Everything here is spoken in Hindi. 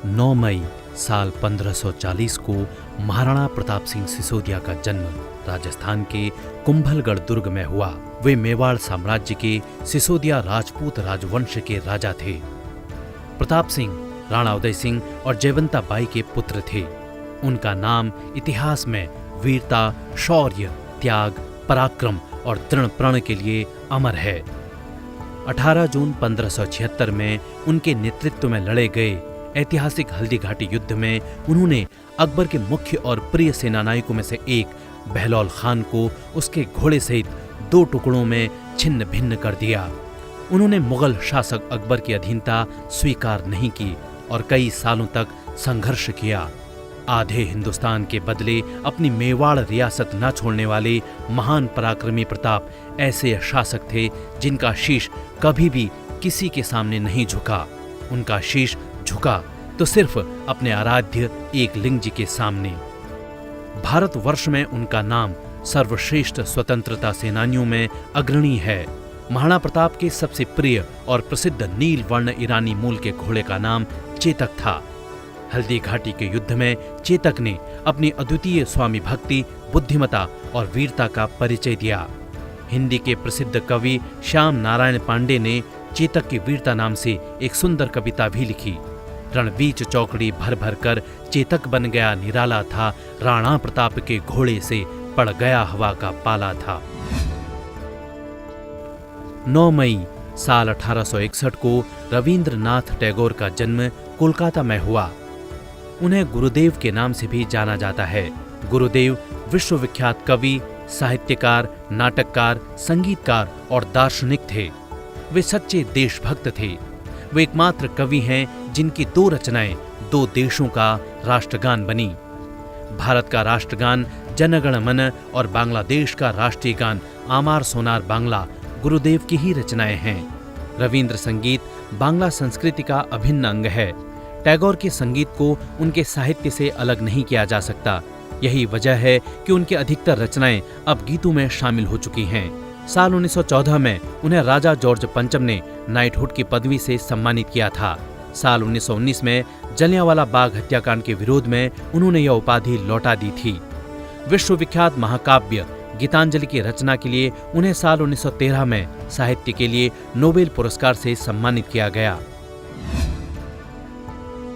9 मई साल 1540 को महाराणा प्रताप सिंह सिसोदिया का जन्म राजस्थान के कुंभलगढ़ दुर्ग में हुआ। वे मेवाड़ साम्राज्य के सिसोदिया राजपूत राजवंश के राजा थे। प्रताप सिंह राणा उदय सिंह और जयवंता बाई के पुत्र थे। उनका नाम इतिहास में वीरता, शौर्य, त्याग, पराक्रम और दृढ़ प्रण के लिए अमर है। 18 जून 1576 में उनके नेतृत्व में लड़े गए ऐतिहासिक हल्दी घाटी युद्ध में उन्होंने अकबर के मुख्य और प्रिय सेनानायकों में से एक बहलौल खान को उसके घोड़े सहित 2 टुकड़ों में छिन्न भिन्न कर दिया। उन्होंने मुगल शासक अकबर की अधीनता स्वीकार नहीं की और कई सालों तक संघर्ष किया। आधे हिंदुस्तान के बदले अपनी मेवाड़ रियासत न छोड़ने वाले महान पराक्रमी प्रताप ऐसे शासक थे जिनका शीश कभी भी किसी के सामने नहीं झुका। उनका शीश झुका तो सिर्फ अपने आराध्य एकलिंग जी के सामने। भारतवर्ष में उनका नाम सर्वश्रेष्ठ स्वतंत्रता सेनानियों में अग्रणी है। महाराणा प्रताप के सबसे प्रिय और प्रसिद्ध नील वर्ण ईरानी मूल के घोड़े का नाम चेतक था। हल्दी घाटी के युद्ध में चेतक ने अपनी अद्वितीय स्वामी भक्ति, बुद्धिमता और वीरता का परिचय दिया। हिंदी के प्रसिद्ध कवि श्याम नारायण पांडे ने चेतक की वीरता नाम से एक सुंदर कविता भी लिखी। रणबीच चौकड़ी भर भर कर चेतक बन गया निराला था, राणा प्रताप के घोड़े से पड़ गया हवा का पाला था। 9 मई साल 1861 को रविंद्रनाथ टैगोर का जन्म कोलकाता में हुआ। उन्हें गुरुदेव के नाम से भी जाना जाता है। गुरुदेव विश्वविख्यात कवि, साहित्यकार, नाटककार, संगीतकार और दार्शनिक थे। वे सच्चे देशभक्त थे। वे एकमात्र कवि हैं जिनकी 2 रचनाएं 2 देशों का राष्ट्रगान बनी। भारत का राष्ट्रगान जन गण मन और बांग्लादेश का राष्ट्रीय गान आमार सोनार बांग्ला गुरुदेव की ही रचनाएं हैं। रविंद्र संगीत बांग्ला संस्कृति का अभिन्न अंग है। टैगोर के संगीत को उनके साहित्य से अलग नहीं किया जा सकता। यही वजह है कि उनकी अधिकतर रचनाएं अब गीतों में शामिल हो चुकी हैं। साल 1914 में उन्हें राजा जॉर्ज पंचम ने नाइटहुड की पदवी से सम्मानित किया था। साल 1919 में जलियांवाला बाग हत्याकांड के विरोध में उन्होंने यह उपाधि लौटा दी थी। विश्वविख्यात महाकाव्य गीतांजलि की रचना के लिए उन्हें साल 1913 में साहित्य के लिए नोबेल पुरस्कार से सम्मानित किया गया।